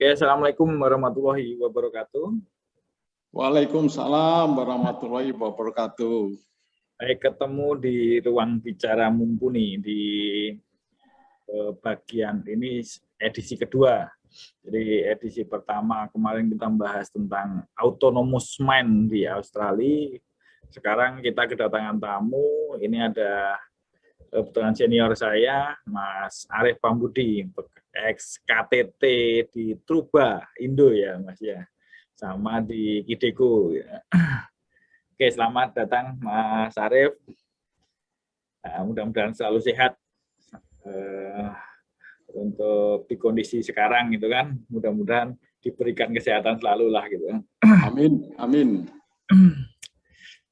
Oke, Assalamualaikum warahmatullahi wabarakatuh. Waalaikumsalam warahmatullahi wabarakatuh. Saya ketemu di ruang bicara mumpuni di bagian ini edisi kedua. Jadi edisi pertama kemarin kita membahas tentang autonomous mind di Australia. Sekarang kita kedatangan tamu. Ini ada kebetulan senior saya, Mas Arif Pambudi, ex KTT di Truba, Indo ya Mas ya, sama di Kideko. Oke, selamat datang Mas Arif. Mudah-mudahan selalu sehat untuk di kondisi sekarang gitu kan. Mudah-mudahan diberikan kesehatan selalu lah gitu. Amin, amin.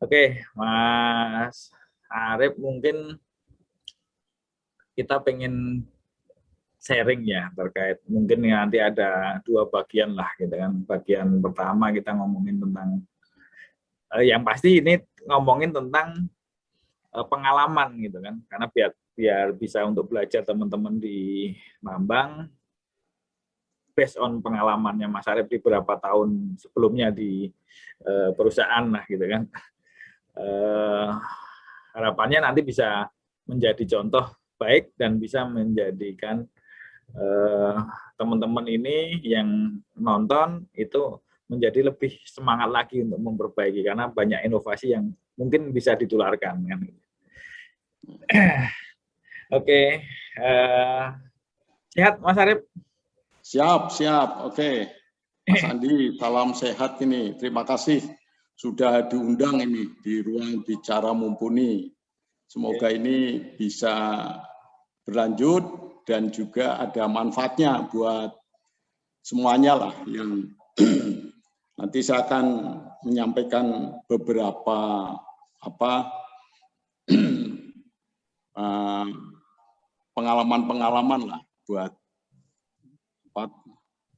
Oke, Mas Arif, mungkin kita pengen sharing ya terkait mungkin nanti ada dua bagian lah gitu kan. Bagian pertama kita ngomongin tentang yang pasti ini ngomongin tentang pengalaman gitu kan, karena biar bisa untuk belajar teman-teman di Mambang based on pengalamannya Mas Arif di beberapa tahun sebelumnya di perusahaan lah gitu kan. Harapannya nanti bisa menjadi contoh baik dan bisa menjadikan teman-teman ini yang nonton itu menjadi lebih semangat lagi untuk memperbaiki, karena banyak inovasi yang mungkin bisa ditularkan kan. Oke, sehat Mas Arif? Siap, siap. Oke, Mas Andi, salam sehat ini. Terima kasih sudah diundang ini di ruang bicara mumpuni. Semoga ini bisa berlanjut dan juga ada manfaatnya buat semuanya lah. Yang nanti saya akan menyampaikan beberapa pengalaman-pengalaman lah buat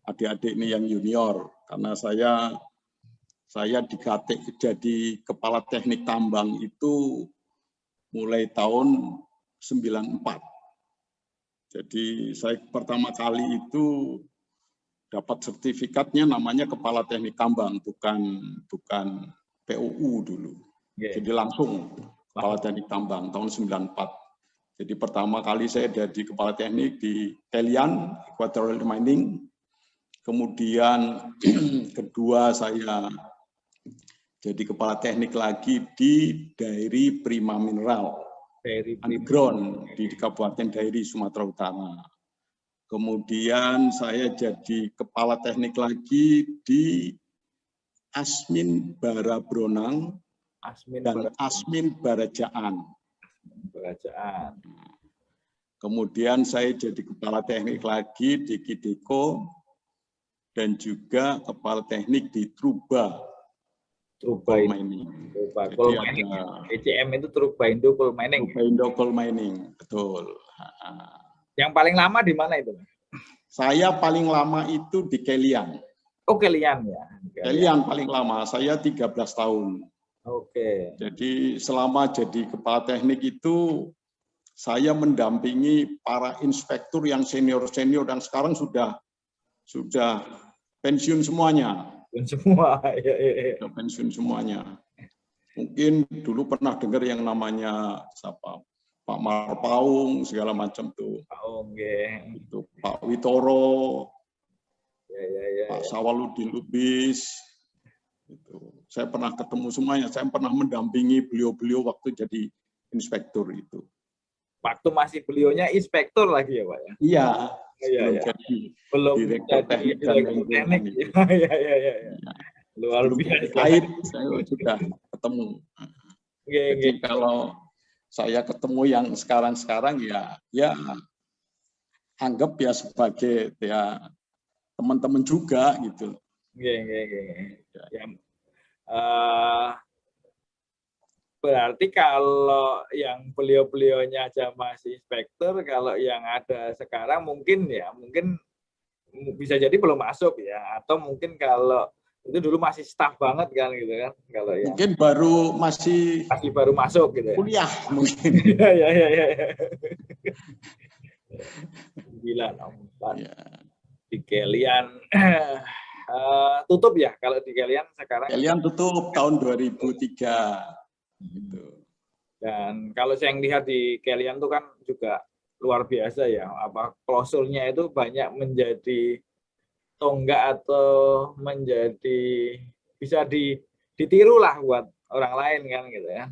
adik-adik ini yang junior, karena saya jadi kepala teknik tambang itu mulai tahun 94. Jadi saya pertama kali itu dapat sertifikatnya namanya kepala teknik tambang, bukan PUU dulu. Jadi langsung kepala teknik tambang tahun 94. Jadi pertama kali saya jadi kepala teknik di Kelian, Equatorial Mining. Kemudian kedua saya jadi kepala teknik lagi di Dairi Prima Mineral, underground di Kabupaten Dairi, Sumatera Utara. Kemudian saya jadi kepala teknik lagi di Asmin Barabronang dan Asmin Barajaan. Kemudian saya jadi kepala teknik lagi di Kideko dan juga kepala teknik di Truba Mining. Coal Mining. ECM itu Truba Indo Coal Mining. Truba Indo Coal Mining, betul. Yang paling lama di mana itu? Saya paling lama itu di Kelian. Oh, Kelian ya. Kelian paling lama, saya 13 tahun. Oke. Jadi selama jadi kepala teknik itu saya mendampingi para inspektur yang senior-senior dan sekarang sudah pensiun semuanya. Pensiun semuanya. Mungkin dulu pernah dengar yang namanya siapa? Pak Marpaung segala macam tuh. Itu Pak Witoro. Pak Sawaludin Lubis. Itu. Saya pernah ketemu semuanya, saya pernah mendampingi beliau-beliau waktu jadi inspektur itu. Waktu masih beliaunya inspektur lagi ya Pak ya? Iya, belum direktur teknik dan lingkungan. Iya. Luar biasa. Kait saya sudah ketemu. Jadi kalau saya ketemu yang sekarang ya anggap ya sebagai ya teman-teman juga gitu. Ya. Berarti kalau yang beliau-beliaunya aja masih inspektur, kalau yang ada sekarang mungkin bisa jadi belum masuk ya, atau mungkin kalau itu dulu masih staff banget kan gitu kan, kalau yang mungkin masih baru masuk gitu ya. Kuliah mungkin. Iya. 9 4. Ya. Di Kelian tutup ya, kalau di Kelian sekarang. Kelian tutup tahun 2003. Gitu. Dan kalau saya lihat di Kelian itu kan juga luar biasa ya, apa klausulnya itu banyak menjadi tonggak atau menjadi bisa ditiru lah buat orang lain kan gitu ya,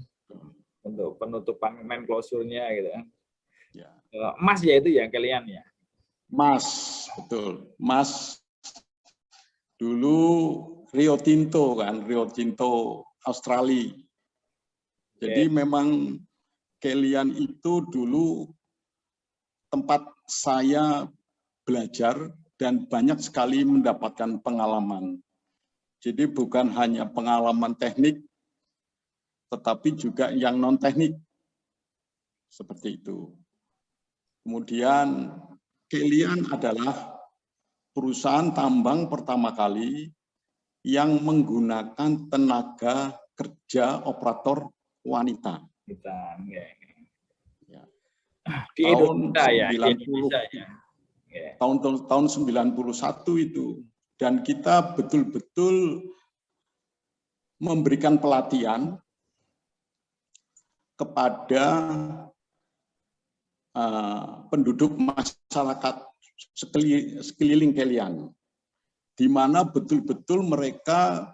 untuk penutupan main klausulnya gitu kan. Ya. Emas ya itu ya Kelian ya. Mas, betul. Mas dulu Rio Tinto kan, Rio Tinto Australia. Jadi memang Kelian itu dulu tempat saya belajar dan banyak sekali mendapatkan pengalaman. Jadi bukan hanya pengalaman teknik, tetapi juga yang non-teknik. Seperti itu. Kemudian Kelian adalah perusahaan tambang pertama kali yang menggunakan tenaga kerja operator wanita. Ya. Di Indonesia ya, di Indonesia ya. Tahun 91 itu. Dan kita betul-betul memberikan pelatihan kepada penduduk masyarakat sekeliling Kelian, di mana betul-betul mereka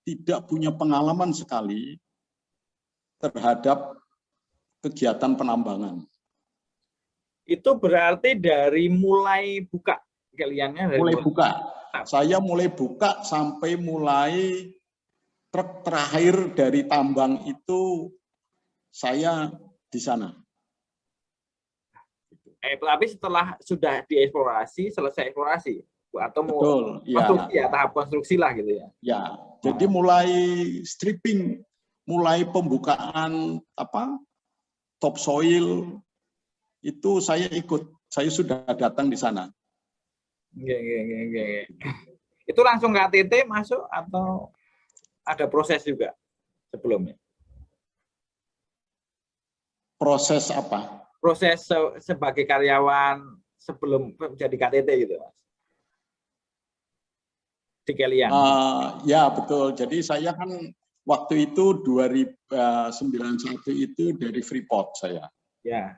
tidak punya pengalaman sekali terhadap kegiatan penambangan. Itu berarti dari mulai buka Keliannya? Mulai buka. Saya mulai buka sampai mulai truk terakhir dari tambang itu saya di sana. Tapi setelah sudah dieksplorasi, selesai eksplorasi atau betul, konstruksi ya, tahap konstruksi lah gitu ya. Ya, jadi mulai stripping, mulai pembukaan topsoil itu saya ikut, saya sudah datang di sana. Itu langsung KTT masuk atau ada proses juga sebelumnya? Proses apa? Proses sebagai karyawan sebelum menjadi KTT gitu, Mas. Di Kelian. Ya, betul. Jadi saya kan waktu itu 2091 itu dari Freeport saya. Ya.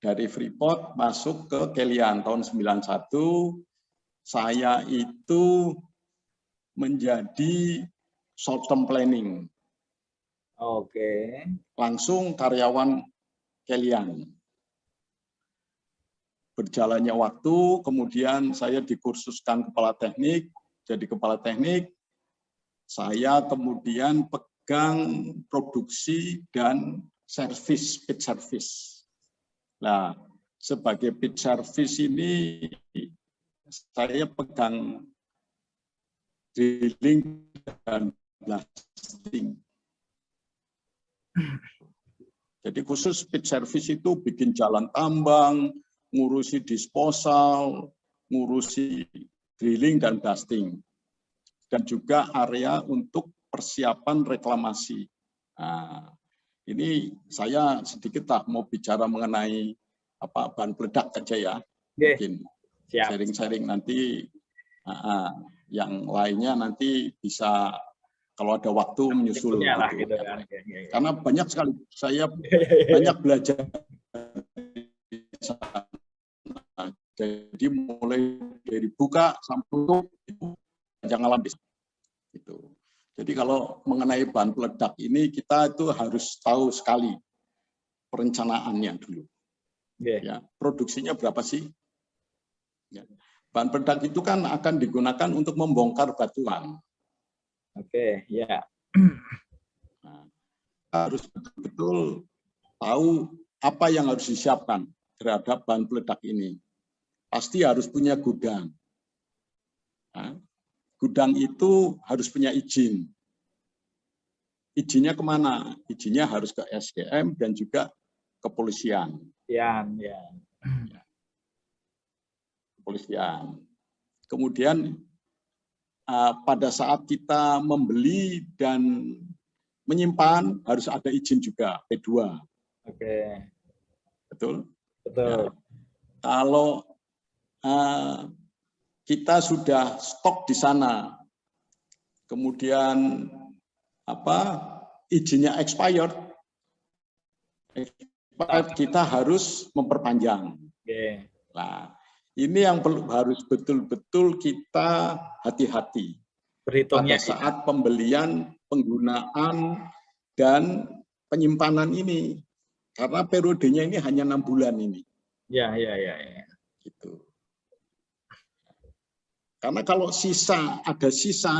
Dari Freeport masuk ke Kelian tahun 91. Saya itu menjadi short term planning. Oke. Langsung karyawan Kelian. Berjalannya waktu, kemudian saya dikursuskan kepala teknik, jadi kepala teknik, saya kemudian pegang produksi dan servis, pit service. Nah, sebagai pit service ini, saya pegang drilling dan blasting. Jadi khusus pit service itu bikin jalan tambang, ngurusi disposal, ngurusi drilling dan blasting. Dan juga area untuk persiapan reklamasi. Nah, ini saya sedikit mau bicara mengenai bahan peledak aja ya. Mungkin sharing-sharing nanti yang lainnya nanti bisa kalau ada waktu menyusul gitu. Karena banyak sekali saya banyak belajar. Jadi mulai dari buka sampai tutup itu jangan alam gitu. Jadi kalau mengenai bahan peledak ini kita itu harus tahu sekali perencanaannya dulu. Ya, produksinya berapa sih? Ya. Bahan peledak itu kan akan digunakan untuk membongkar batuan. Ya. Nah, harus betul-betul tahu apa yang harus disiapkan terhadap bahan peledak ini. Pasti harus punya gudang. Nah, gudang itu harus punya izin. Izinnya kemana? Izinnya harus ke SDM dan juga kepolisian. Ya. Kepolisian. Kemudian pada saat kita membeli dan menyimpan harus ada izin juga P2. Oke. Betul? Betul. Ya. Kalau kita sudah stok di sana, kemudian izinnya expired, kita harus memperpanjang. Nah, ini yang harus betul-betul kita hati-hati pada saat pembelian, penggunaan, dan penyimpanan ini. Karena periodenya ini hanya 6 bulan ini. Ya. Gitu. Karena kalau ada sisa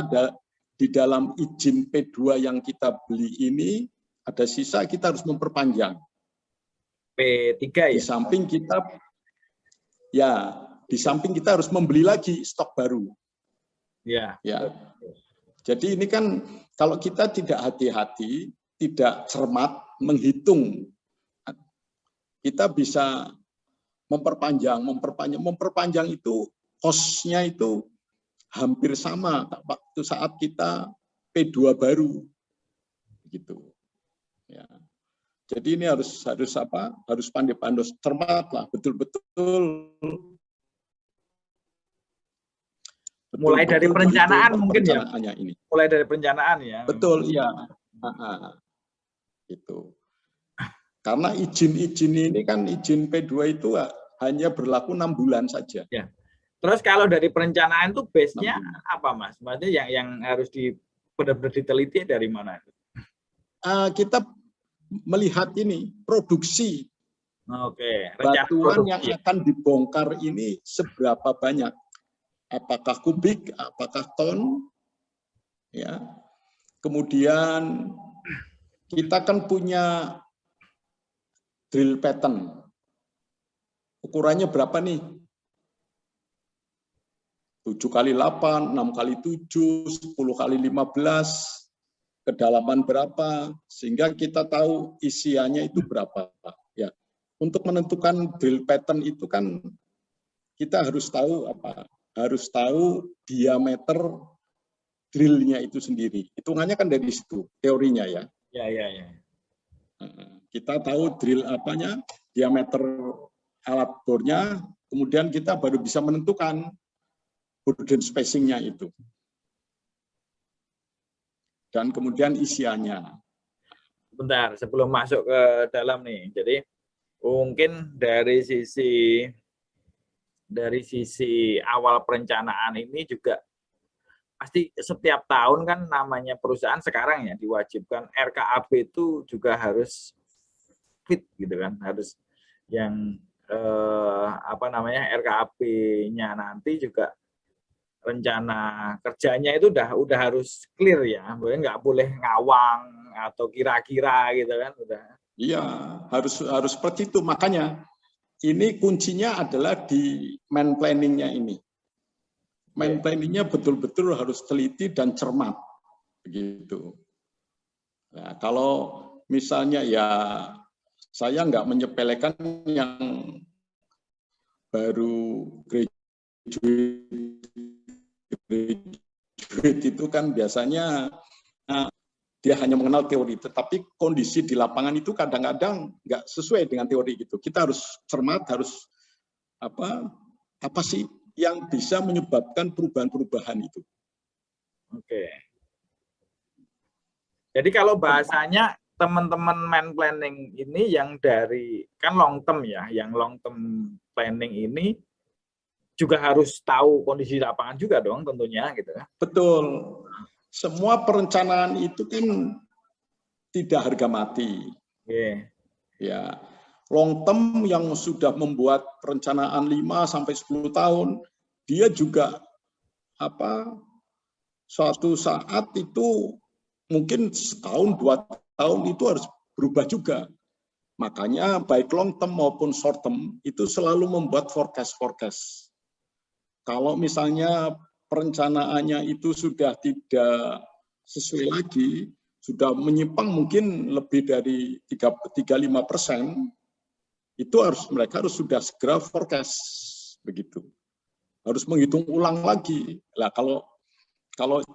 di dalam izin P2 yang kita beli ini, ada sisa, kita harus memperpanjang. P3 ya? Di samping kita harus membeli lagi stok baru. Ya. Jadi ini kan kalau kita tidak hati-hati, tidak cermat, menghitung, kita bisa memperpanjang itu cost-nya itu hampir sama waktu saat kita P2 baru, gitu. Ya. Jadi ini harus pandai-pandai, cermat lah, betul-betul. Mulai dari perencanaan mungkin ya. Ini. Mulai dari perencanaan ya. Betul, iya. Gitu. Karena izin ini kan izin P2 itu hanya berlaku 6 bulan saja. Ya. Terus kalau dari perencanaan itu base-nya apa, Mas? Maksudnya yang harus benar-benar diteliti dari mana? Kita melihat ini produksi. Oke. Batuan yang akan dibongkar ini seberapa banyak? Apakah kubik, apakah ton? Ya. Kemudian kita kan punya drill pattern. Ukurannya berapa nih? 7x8, 6x7, 10x15, kedalaman berapa, sehingga kita tahu isiannya itu berapa. Ya, untuk menentukan drill pattern itu kan kita harus tahu harus tahu diameter drillnya itu sendiri. Hitungannya kan dari situ, teorinya ya. Ya. Kita tahu drill diameter alat bornya, kemudian kita baru bisa menentukan burden spacing-nya itu. Dan kemudian isiannya. Bentar, sebelum masuk ke dalam nih. Jadi mungkin dari sisi awal perencanaan ini juga pasti setiap tahun kan namanya perusahaan sekarang ya diwajibkan RKAB itu juga harus fit gitu kan, harus yang RKAB-nya nanti juga rencana kerjanya itu udah harus clear ya, nggak boleh ngawang atau kira-kira gitu kan, udah. Iya, harus seperti itu. Makanya ini kuncinya adalah di main planning-nya ini. Main planning-nya betul-betul harus teliti dan cermat, begitu. Nah, kalau misalnya ya saya nggak menyepelekan yang baru graduate itu kan biasanya dia hanya mengenal teori, tetapi kondisi di lapangan itu kadang-kadang nggak sesuai dengan teori gitu. Kita harus cermat, harus apa sih yang bisa menyebabkan perubahan-perubahan itu. Oke. Jadi kalau bahasanya teman-teman main planning ini yang dari kan long term ya, yang long term planning ini juga harus tahu kondisi lapangan juga dong tentunya gitu. Betul. Semua perencanaan itu kan tidak harga mati. Ya. Long term yang sudah membuat perencanaan 5-10 tahun, dia juga suatu saat itu mungkin setahun 2 tahun itu harus berubah juga. Makanya baik long term maupun short term itu selalu membuat forecast. Kalau misalnya perencanaannya itu sudah tidak sesuai lagi, sudah menyimpang mungkin lebih dari 35%, itu mereka harus sudah segera forecast, begitu. Harus menghitung ulang lagi. Lah kalau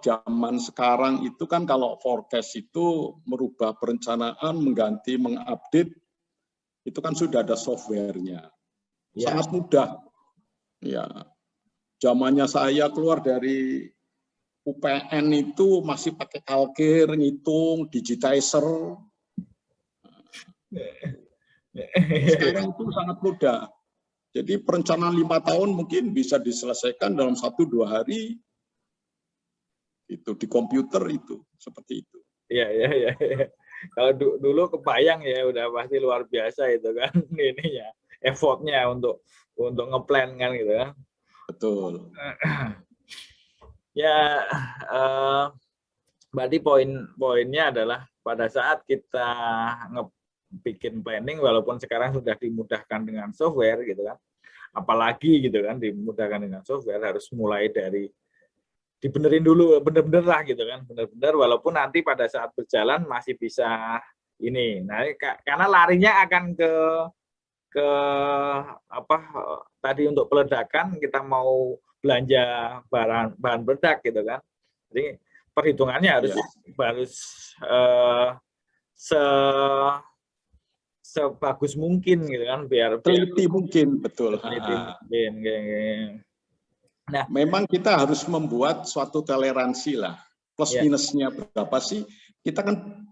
zaman sekarang itu kan kalau forecast itu merubah perencanaan, mengganti, mengupdate, itu kan sudah ada software-nya. Sangat mudah. Ya, zamannya saya keluar dari UPN itu masih pakai kalkir, ngitung, digitizer. Sekarang itu sangat mudah. Jadi perencanaan 5 tahun mungkin bisa diselesaikan dalam 1-2 hari. Itu di komputer itu seperti itu. Iya, iya, iya. Kalau dulu kebayang ya udah pasti luar biasa itu kan ininya, effortnya untuk ngeplan kan gitu kan. Betul. Ya, berarti poinnya adalah pada saat kita bikin planning, walaupun sekarang sudah dimudahkan dengan software gitu kan, apalagi gitu kan dimudahkan dengan software, harus mulai dari dibenerin dulu, bener-bener lah gitu kan, bener-bener, walaupun nanti pada saat berjalan masih bisa ini. Nah, karena larinya akan ke apa tadi, untuk peledakan kita mau belanja bahan peledak gitu kan. Jadi perhitungannya harus sebagus mungkin gitu kan, biar teliti mungkin, betul. teliti mungkin. Nah, memang kita harus membuat suatu toleransi lah. Plus minusnya berapa sih? Kita kan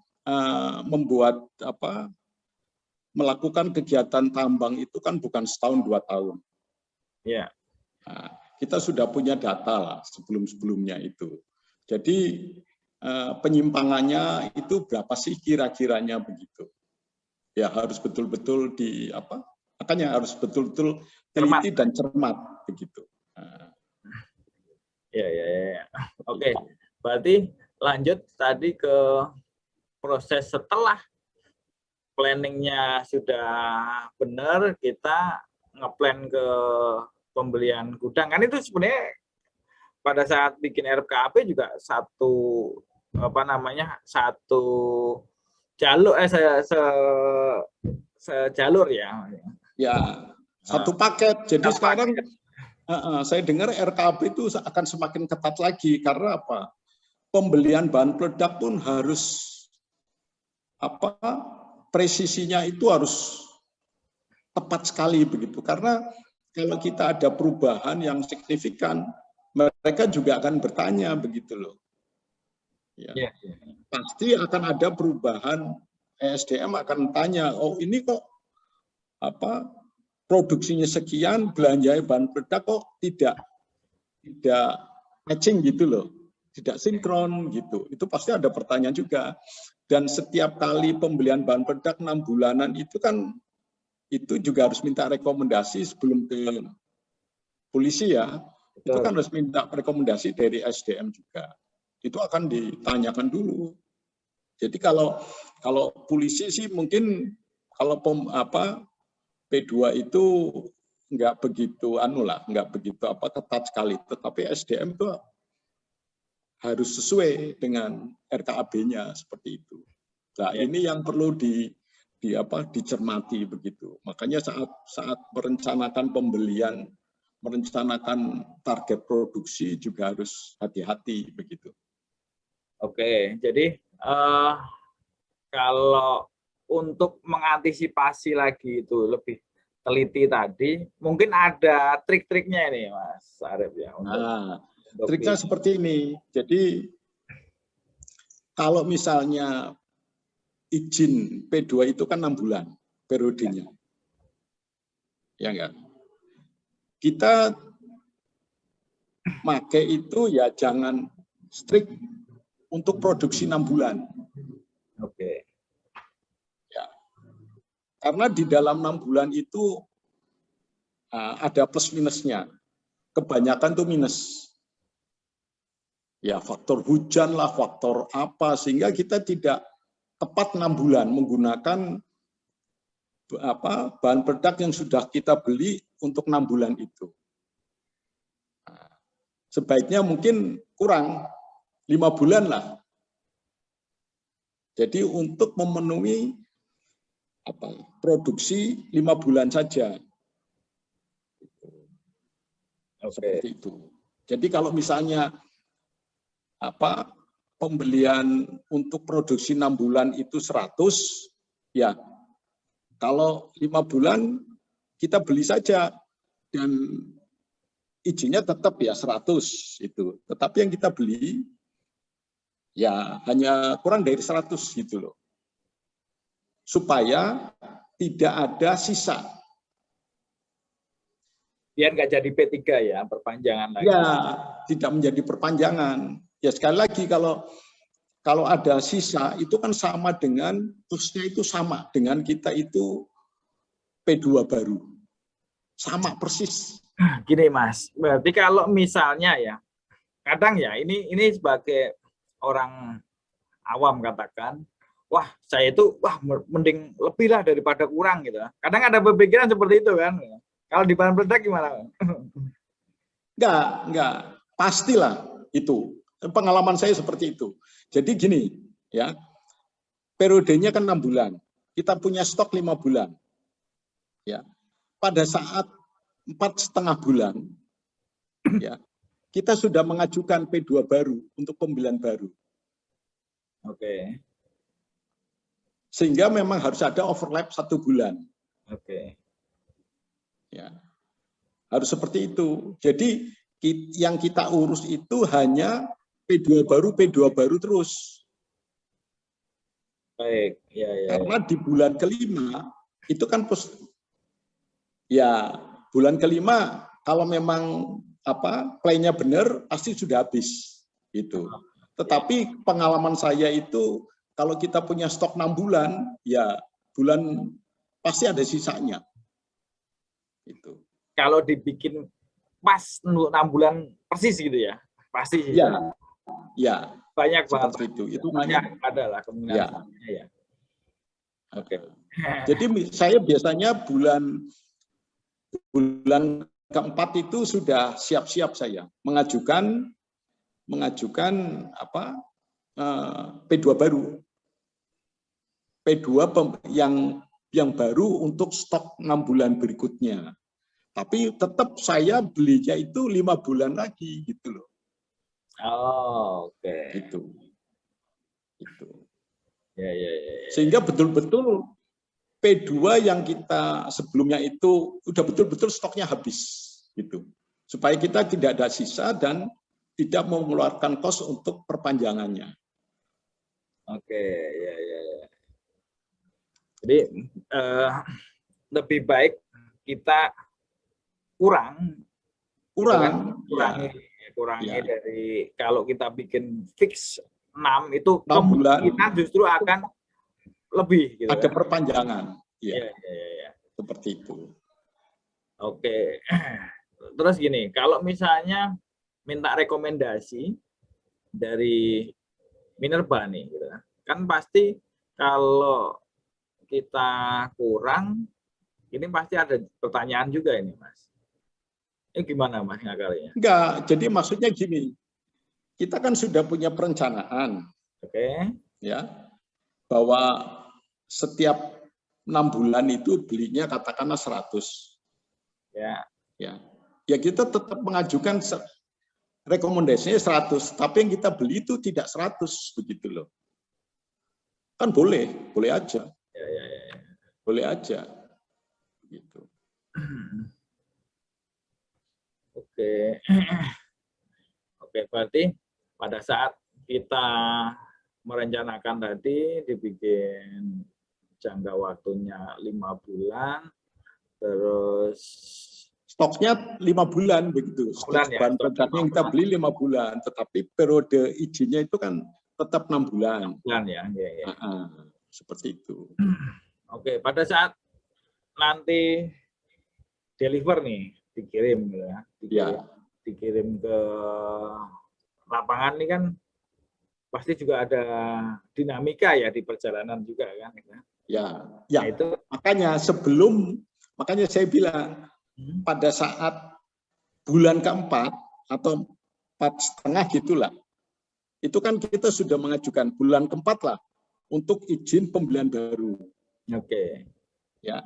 membuat melakukan kegiatan tambang itu kan bukan setahun 2 tahun. Ya. Nah, kita sudah punya data lah sebelum-sebelumnya itu. Jadi penyimpangannya itu berapa sih kira-kiranya begitu. Ya harus betul-betul makanya harus betul-betul teliti dan cermat begitu. Ya. Oke, berarti lanjut tadi ke proses setelah planningnya sudah benar, kita ngeplan ke pembelian gudang. Kan itu sebenarnya pada saat bikin RKAP juga satu jalur sejalur ya. Ya, satu paket. Jadi sekarang saya dengar RKAP itu akan semakin ketat lagi karena apa? Pembelian bahan peledak pun harus presisinya itu harus tepat sekali begitu. Karena kalau kita ada perubahan yang signifikan, mereka juga akan bertanya begitu loh. Ya. Pasti akan ada perubahan. ESDM akan tanya, oh ini kok produksinya sekian, belanja bahan peledak kok tidak matching gitu loh, tidak sinkron gitu. Itu pasti ada pertanyaan juga. Dan setiap kali pembelian bahan peledak 6 bulanan itu kan itu juga harus minta rekomendasi sebelum ke polisi ya. Itu kan harus minta rekomendasi dari SDM juga. Itu akan ditanyakan dulu. Jadi kalau polisi sih mungkin kalau P2 itu nggak begitu nggak begitu ketat sekali. Tetapi SDM itu harus sesuai dengan RKAB-nya seperti itu. Nah, ini yang perlu dicermati begitu. Makanya saat merencanakan pembelian, merencanakan target produksi juga harus hati-hati begitu. Oke, jadi kalau untuk mengantisipasi lagi itu lebih teliti tadi, mungkin ada trik-triknya ini, Mas Arif ya. Triknya seperti ini. Jadi kalau misalnya izin P2 itu kan 6 bulan periodenya, ya enggak? Kita pakai itu ya jangan strict untuk produksi 6 bulan. Oke. Ya. Karena di dalam 6 bulan itu ada plus minusnya. Kebanyakan tuh minus. Ya faktor hujan lah, faktor apa, sehingga kita tidak tepat 6 bulan menggunakan bahan peledak yang sudah kita beli untuk 6 bulan itu. Sebaiknya mungkin kurang 5 bulan lah. Jadi untuk memenuhi produksi 5 bulan saja. Seperti itu. Jadi kalau misalnya pembelian untuk produksi 6 bulan itu 100, ya kalau 5 bulan kita beli saja dan izinnya tetap ya 100 itu. Tetapi yang kita beli ya hanya kurang dari 100 gitu loh. Supaya tidak ada sisa. Biar nggak jadi P3 ya, perpanjangan lagi. Ya, tidak menjadi perpanjangan. Ya sekali lagi kalau ada sisa itu kan sama dengan terusnya itu sama dengan kita itu P2 baru. Sama persis. Gini Mas, berarti kalau misalnya ya, kadang ya ini sebagai orang awam katakan, wah saya itu mending lebih lah daripada kurang gitu. Kadang ada pemikiran seperti itu kan. Kalau di bahan peledak gimana? Enggak, pastilah itu. Pengalaman saya seperti itu. Jadi gini, ya, periodenya kan 6 bulan. Kita punya stok 5 bulan. Ya, pada saat 4,5 bulan, ya, kita sudah mengajukan P2 baru untuk pembelian baru. Oke. Sehingga memang harus ada overlap 1 bulan. Oke. Ya, harus seperti itu. Jadi yang kita urus itu hanya P2 baru terus. Baik, ya. Karena di bulan kelima itu kan ya bulan kelima kalau memang play-nya benar pasti sudah habis gitu. Tetapi pengalaman saya itu kalau kita punya stok 6 bulan ya bulan pasti ada sisanya. Itu. Kalau dibikin pas 6 bulan persis gitu ya, pasti. Ya. Banyak banget. Itu banyak adalah kemungkinan. Ya. Oke. Jadi saya biasanya bulan keempat itu sudah siap-siap saya mengajukan P2 baru. P2 yang baru untuk stok 6 bulan berikutnya. Tapi tetap saya belinya itu 5 bulan lagi gitu loh. Oh, oke. Itu. Ya. Sehingga betul-betul P2 yang kita sebelumnya itu udah betul-betul stoknya habis gitu. Supaya kita tidak ada sisa dan tidak mengeluarkan kos untuk perpanjangannya. Oke, ya. Jadi lebih baik kita kurangi dari kalau kita bikin fix 6 itu 6 bulan kita justru akan lebih gitu. Ada perpanjangan. Ya. Seperti itu. Oke. Terus gini, kalau misalnya minta rekomendasi dari Minerba nih gitu. Kan pasti kalau kita kurang ini pasti ada pertanyaan juga ini, Mas. Ini gimana Mas ngakalinya? Enggak, jadi maksudnya gini. Kita kan sudah punya perencanaan. Oke. Ya. Bahwa setiap 6 bulan itu belinya katakanlah 100. Ya. Ya kita tetap mengajukan rekomendasinya 100, tapi yang kita beli itu tidak 100 begitu loh. Kan boleh aja. Ya. Boleh aja. Gitu. Oke, berarti pada saat kita merencanakan tadi dibikin jangka waktunya 5 bulan, terus stoknya 5 bulan begitu. Bahan peledak yang kita beli 5 bulan, tetapi periode izinnya itu kan tetap 6 bulan. 6 bulan ya. Seperti itu. Oke, pada saat nanti deliver nih, dikirim gitu ya. Dikirim ke lapangan ini kan pasti juga ada dinamika ya di perjalanan juga kan. Ya. Nah, itu makanya saya bilang pada saat bulan keempat atau 4,5 gitulah, itu kan kita sudah mengajukan bulan keempat lah untuk izin pembelian baru. Oke. Ya.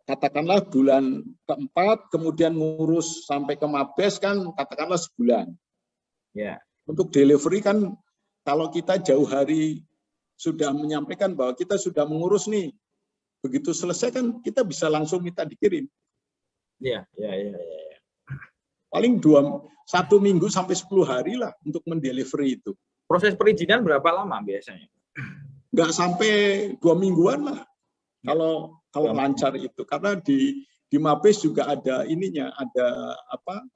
Katakanlah bulan keempat, kemudian ngurus sampai ke Mabes kan katakanlah sebulan. Ya. Untuk delivery kan kalau kita jauh hari sudah menyampaikan bahwa kita sudah mengurus nih, begitu selesai kan kita bisa langsung minta dikirim. Iya. Paling 1 minggu sampai 10 hari lah untuk mendelivery itu. Proses perizinan berapa lama biasanya? Nggak sampai 2 mingguan lah kalau lancar itu, karena di Mabes juga ada ininya, ada apa?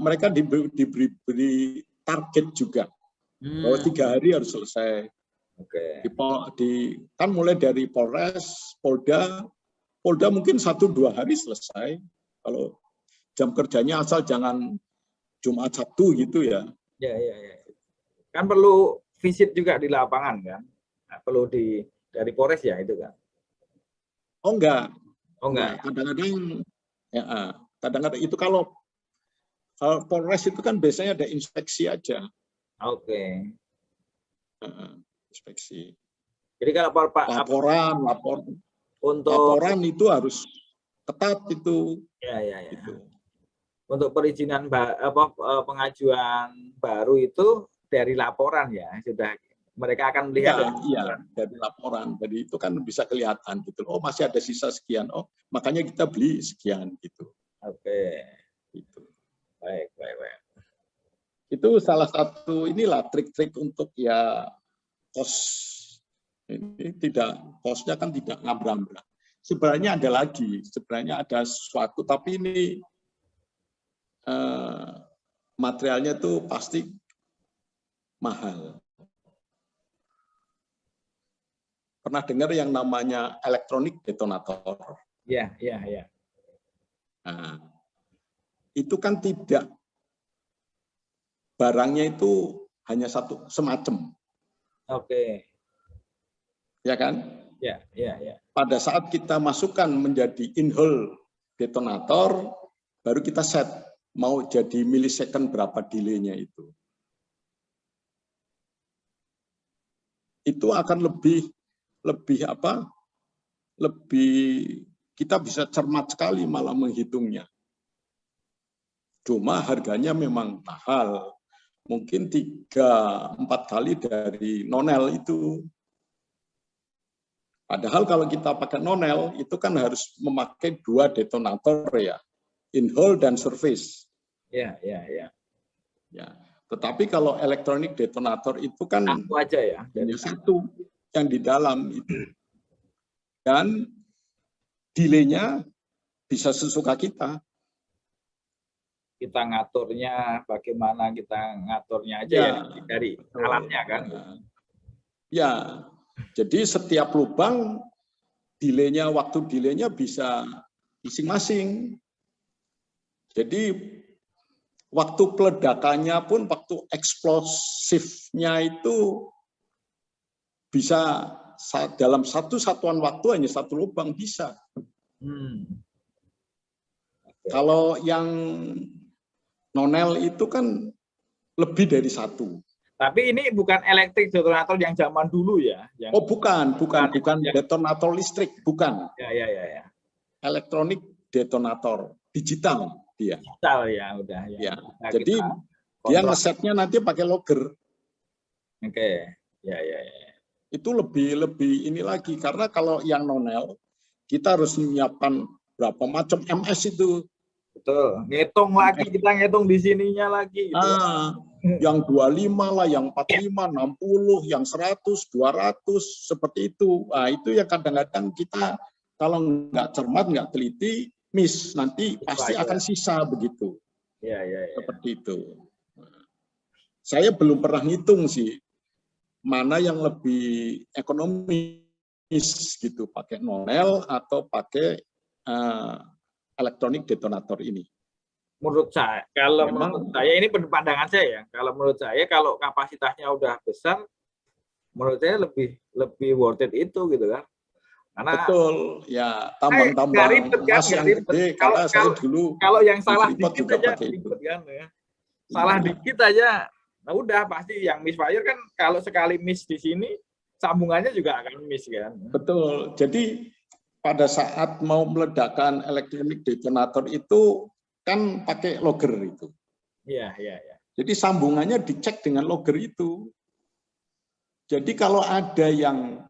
Mereka diberi target juga bahwa 3 hari harus selesai. Oke. Kan mulai dari Polres, Polda mungkin 1-2 hari selesai. Kalau jam kerjanya asal jangan Jumat Sabtu gitu ya. Ya. Kan perlu visit juga di lapangan kan? Nah, perlu dari Polres ya itu kan? Oh enggak. Oh enggak. Kadang-kadang itu kalau Polres itu kan biasanya ada inspeksi aja. Oke. Inspeksi. Jadi kalau laporan itu harus ketat itu. Ya. Gitu. Untuk perizinan pengajuan baru itu dari laporan ya, sudah mereka akan melihat. Iya, dari laporan. Jadi itu kan bisa kelihatan gitu. Oh, masih ada sisa sekian. Oh, makanya kita beli sekian gitu. Oke. Gitu. Baik. Itu salah satu inilah trik-trik untuk ya kos ini kosnya kan tidak ngambang-ngambang. Sebenarnya ada sesuatu, tapi ini materialnya tuh pasti mahal. Pernah dengar yang namanya elektronik detonator? Iya. Nah, itu kan tidak, barangnya itu hanya satu semacam. Oke. Ya kan? Ya. Pada saat kita masukkan menjadi in-hole detonator, baru kita set mau jadi milisecond berapa delay-nya itu. Itu akan lebih kita bisa cermat sekali malah menghitungnya. Cuma harganya memang mahal. Mungkin 3-4 kali dari nonel itu. Padahal kalau kita pakai nonel, itu kan harus memakai 2 detonator ya. In-hole dan surface. Ya. Ya. Tetapi kalau elektronik detonator itu kan aku aja ya. hanya satu yang di dalam itu. Dan delay-nya bisa sesuka kita. Kita ngaturnya, bagaimana kita ngaturnya aja ya dari alatnya kan. Ya, jadi setiap lubang waktu delay-nya bisa masing-masing. Jadi waktu peledakannya pun, waktu eksplosifnya itu bisa dalam satu satuan waktu hanya 1 lubang bisa. Kalau yang nonel itu kan lebih dari 1. Tapi ini bukan elektrik detonator yang zaman dulu ya? Oh bukan detonator listrik, bukan. Ya. Elektronik detonator, digital dia. Digital ya, udah. Ya. Jadi dia ngesetnya nanti pakai logger. Oke, ya. Itu lebih ini lagi, karena kalau yang nonel kita harus menyiapkan berapa macam MS itu. Betul, kita ngitung di sininya lagi. Gitu. Yang 25 lah, yang 45, 60, yang 100, 200, seperti itu. Nah, itu yang kadang-kadang kita kalau nggak cermat, nggak teliti, miss, nanti pasti akan sisa begitu. Ya. Seperti itu. Saya belum pernah ngitung sih, mana yang lebih ekonomis gitu, pakai nonel atau pakai elektronik detonator ini. Menurut saya, ini pandangan saya ya. Kalau menurut saya, kalau kapasitasnya udah besar, menurut saya lebih worth it itu gitu kan. Karena betul, ya tambang-tambang emas yang gede. Karena saya dulu kalau yang salah dikit juga aja, pakai itu. Kan, ya. Salah dikit aja, nah udah pasti yang misfire kan. Kalau sekali miss di sini, sambungannya juga akan miss kan. Betul. Jadi pada saat mau meledakkan elektronik detonator itu kan pakai logger itu. Iya. Jadi sambungannya dicek dengan logger itu. Jadi kalau ada yang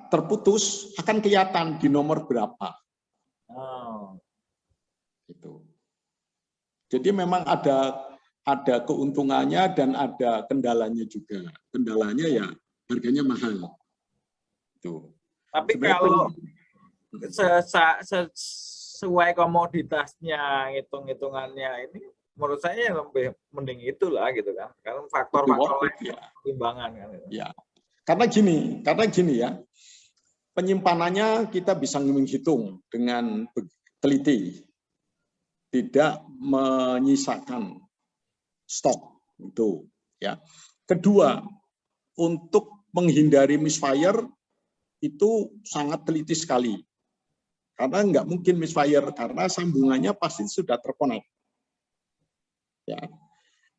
terputus, akan kelihatan di nomor berapa. Oh. Itu. Jadi memang ada keuntungannya dan ada kendalanya juga. Kendalanya ya harganya mahal. Tuh. Tapi Sebenarnya kalau sesuai komoditasnya, hitung-hitungannya ini, menurut saya lebih mending itulah gitu kan. Karena faktor-faktor ya. timbangan kan. Ya. Karena gini ya. Penyimpanannya kita bisa menghitung dengan teliti. Tidak menyisakan stok itu ya. Kedua, untuk menghindari misfire itu sangat teliti sekali. Karena nggak mungkin misfire karena sambungannya pasti sudah terkonek. Ya.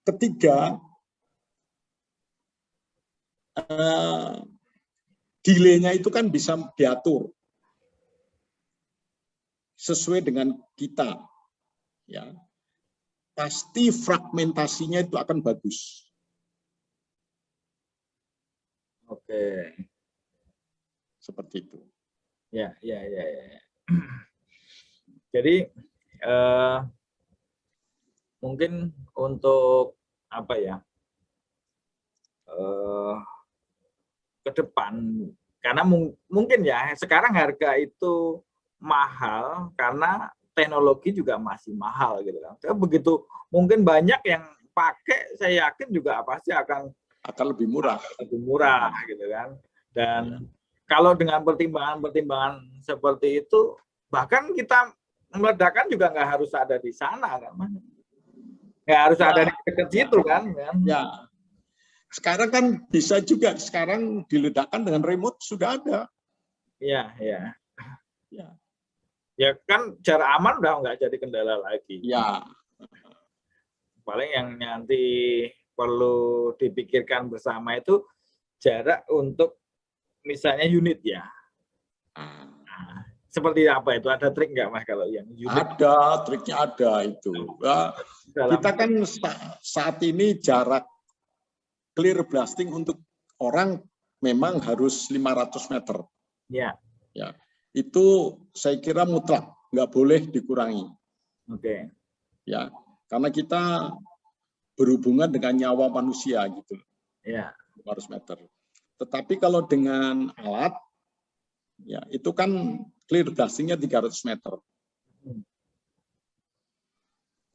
Ketiga, delay-nya itu kan bisa diatur sesuai dengan kita. Ya. Pasti fragmentasinya itu akan bagus. Oke. Seperti itu. Ya. Jadi mungkin untuk apa ya, ke depan, karena mungkin ya sekarang harga itu mahal karena teknologi juga masih mahal gitu kan. Begitu mungkin banyak yang pakai, saya yakin juga pasti akan lebih murah. Lebih murah gitu kan. Dan kalau dengan pertimbangan-pertimbangan seperti itu, bahkan kita meledakan juga nggak harus ada di sana kan. Nggak harus ada di dekat situ kan. Ya. Sekarang kan bisa juga, sekarang diledakkan dengan remote sudah ada. Iya. Ya kan jarak aman udah nggak jadi kendala lagi. Ya. Paling yang nanti perlu dipikirkan bersama itu jarak untuk misalnya unit ya. Nah, seperti apa itu? Ada trik nggak Mas kalau yang unit? Ada, triknya ada itu. Nah, kita kan saat ini jarak clear blasting untuk orang memang harus 500 meter. Ya. Itu saya kira mutlak, nggak boleh dikurangi. Oke. Ya, karena kita berhubungan dengan nyawa manusia gitu. Ya. 500 meter. Tetapi kalau dengan alat, ya itu kan clear blastingnya 300 meter.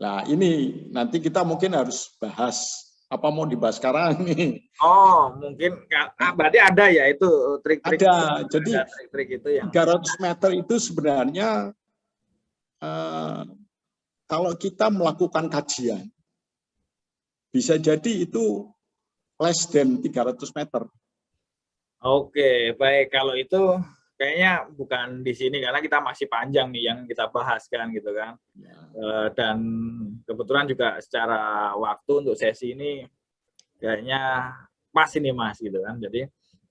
Nah ini nanti kita mungkin harus bahas. Apa mau dibahas sekarang nih? Oh, mungkin berarti ada ya itu trik-trik. Ada. Jadi trik itu yang 300 meter itu sebenarnya kalau kita melakukan kajian bisa jadi itu less than 300 meter. Oke, baik. Kalau itu kayaknya bukan di sini karena kita masih panjang nih yang kita bahas kan gitu kan. Ya. Dan kebetulan juga secara waktu untuk sesi ini kayaknya pas ini Mas gitu kan. Jadi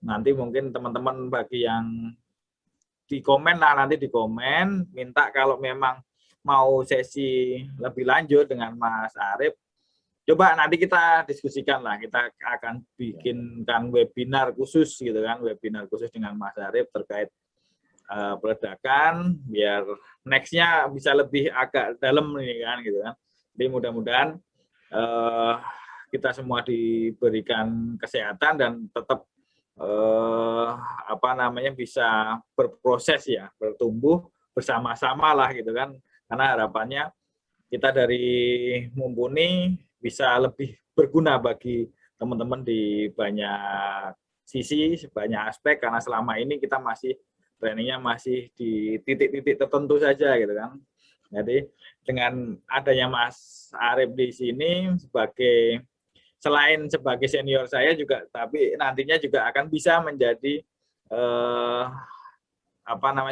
nanti mungkin teman-teman bagi yang di komen nanti di komen minta kalau memang mau sesi lebih lanjut dengan Mas Arif, coba nanti kita diskusikan lah, kita akan bikinkan webinar khusus gitu kan, webinar khusus dengan Mas Arif terkait peledakan, biar nextnya bisa lebih agak dalam nih kan gitu kan. Jadi mudah-mudahan kita semua diberikan kesehatan dan tetap bisa berproses ya, bertumbuh bersama-sama lah gitu kan. Karena harapannya kita dari Mumpuni bisa lebih berguna bagi teman-teman di banyak sisi, banyak aspek, karena selama ini kita masih trainingnya masih di titik-titik tertentu saja gitu kan. Jadi dengan adanya Mas Arif di sini selain sebagai senior saya juga, tapi nantinya juga akan bisa menjadi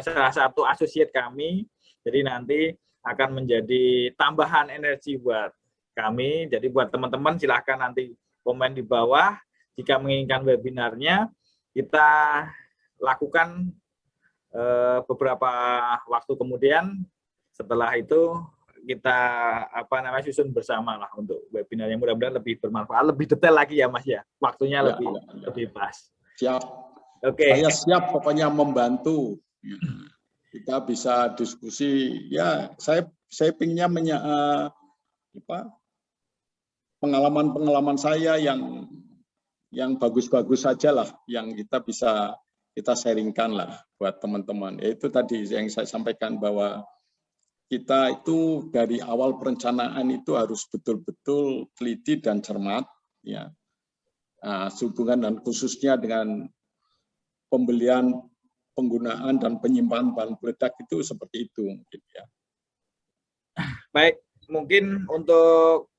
salah satu associate kami. Jadi nanti akan menjadi tambahan energi buat kami. Jadi buat teman-teman silahkan nanti komen di bawah jika menginginkan webinarnya kita lakukan beberapa waktu kemudian. Setelah itu kita susun bersama lah untuk webinar yang mudah-mudahan lebih bermanfaat, lebih detail lagi ya Mas ya, waktunya lebih pas. Siap. Oke. Saya siap pokoknya membantu. Kita bisa diskusi. Ya, saya pinginnya pengalaman-pengalaman saya yang bagus-bagus saja lah, yang kita sharingkan lah buat teman-teman. Itu tadi yang saya sampaikan bahwa kita itu dari awal perencanaan itu harus betul-betul teliti dan cermat, ya. Sehubungan dan khususnya dengan pembelian, penggunaan dan penyimpanan bahan peledak itu seperti itu, mungkin ya. Baik, mungkin untuk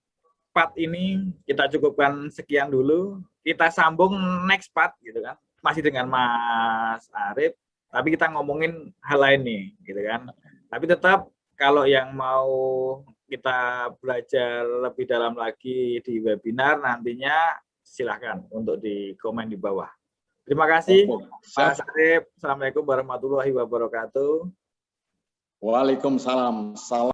part ini kita cukupkan sekian dulu. Kita sambung next part, gitu kan? Masih dengan Mas Arif, tapi kita ngomongin hal lain nih, gitu kan? Tapi tetap kalau yang mau kita belajar lebih dalam lagi di webinar nantinya silahkan untuk di komen di bawah. Terima kasih Mas Arif. Assalamualaikum warahmatullahi wabarakatuh. Waalaikumsalam. Salam.